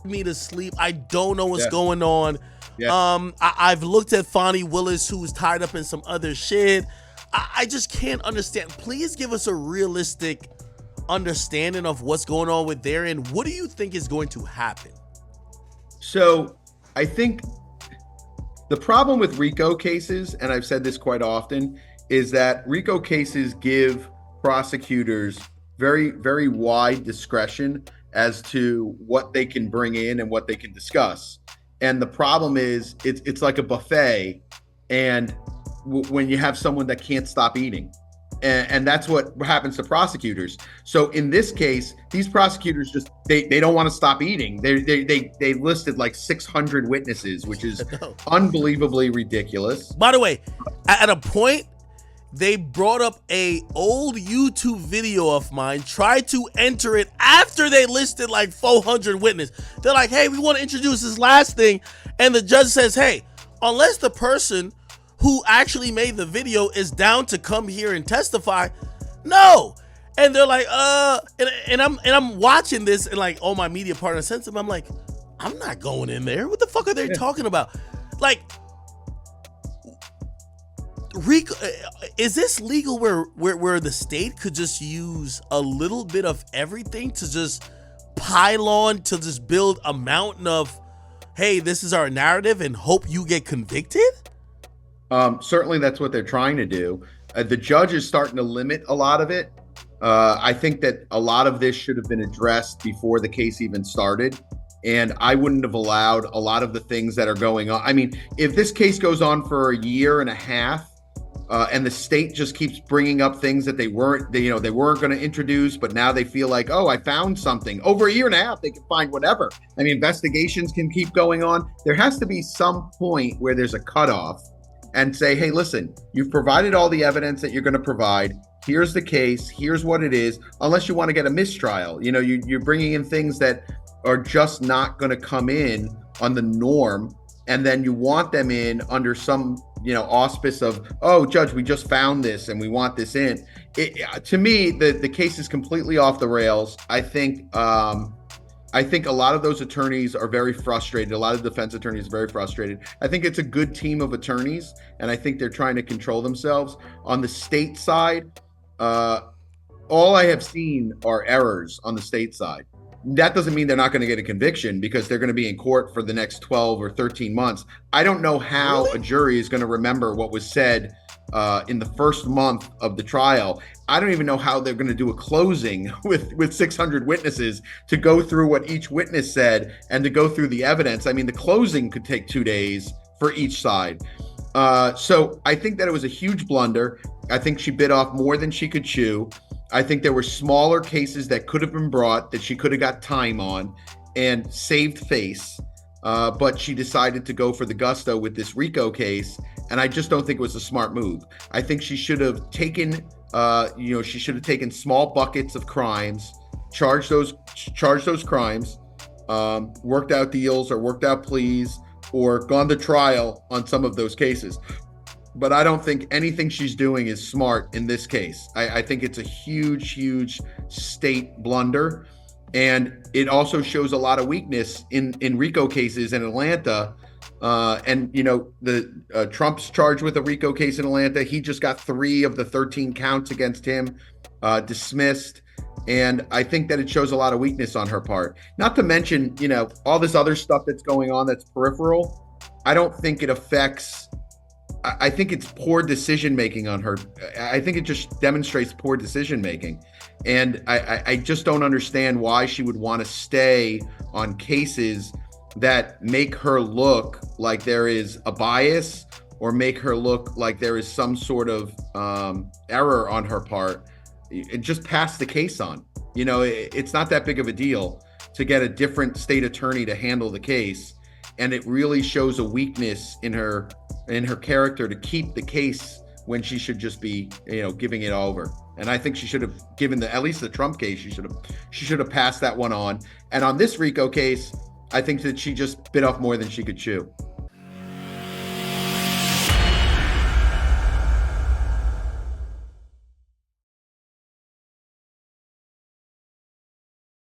me to sleep. I don't know what's Yeah. going on. Yeah. I've looked at Fonnie Willis, who's tied up in some other shit. I just can't understand. Please give us a realistic understanding of what's going on with there, and what do you think is going to happen? So I think the problem with RICO cases, and I've said this quite often, is that RICO cases give prosecutors very, very wide discretion as to what they can bring in and what they can discuss. And the problem is it's like a buffet, and when you have someone that can't stop eating. And that's what happens to prosecutors. So in this case, these prosecutors just they don't want to stop eating. They listed like 600 witnesses, which is unbelievably ridiculous. By the way, at a point, they brought up a old YouTube video of mine, tried to enter it after they listed like 400 witnesses. They're like, hey, we want to introduce this last thing. And the judge says, hey, unless the person who actually made the video is down to come here and testify, no. And they're like, and I'm watching this, and like all my media partners sent them, I'm like, I'm not going in there. What the fuck are they talking about? Like, RICO, is this legal where the state could just use a little bit of everything to just pile on, to just build a mountain of, hey, this is our narrative and hope you get convicted? Certainly that's what they're trying to do. The judge is starting to limit a lot of it. I think that a lot of this should have been addressed before the case even started. And I wouldn't have allowed a lot of the things that are going on. I mean, if this case goes on for a year and a half, and the state just keeps bringing up things that they weren't going to introduce, but now they feel like, oh, I found something. Over a year and a half, they can find whatever. I mean, investigations can keep going on. There has to be some point where there's a cutoff and say, hey, listen, you've provided all the evidence that you're going to provide. Here's the case. Here's what it is. Unless you want to get a mistrial, you're bringing in things that are just not going to come in on the norm. And then you want them in under some, auspice of, oh, judge, we just found this and we want this in. To me, the case is completely off the rails. I think a lot of those attorneys are very frustrated. A lot of defense attorneys are very frustrated. I think it's a good team of attorneys, and I think they're trying to control themselves. On the state side, all I have seen are errors on the state side. That doesn't mean they're not going to get a conviction, because they're going to be in court for the next 12 or 13 months. I don't know how a jury is going to remember what was said in the first month of the trial. I don't even know how they're going to do a closing with 600 witnesses to go through what each witness said and to go through the evidence. I mean, the closing could take 2 days for each side. So I think that it was a huge blunder. I think she bit off more than she could chew. I think there were smaller cases that could have been brought that she could have got time on and saved face. But she decided to go for the gusto with this RICO case. And I just don't think it was a smart move. I think she should have taken, small buckets of crimes, charged those crimes, worked out deals or worked out pleas, or gone to trial on some of those cases. But I don't think anything she's doing is smart in this case. I think it's a huge, huge state blunder. And it also shows a lot of weakness in RICO cases in Atlanta. Trump's charged with a RICO case in Atlanta. He just got 3 of the 13 counts against him dismissed. And I think that it shows a lot of weakness on her part. Not to mention, all this other stuff that's going on that's peripheral. I don't think it affects. I think it's poor decision making on her. I think it just demonstrates poor decision making. And I just don't understand why she would want to stay on cases that make her look like there is a bias, or make her look like there is some sort of error on her part. Just pass the case on. It's not that big of a deal to get a different state attorney to handle the case. And it really shows a weakness in her character to keep the case when she should just be, giving it over. And I think she should have given at least the Trump case, she should have passed that one on. And on this RICO case, I think that she just bit off more than she could chew.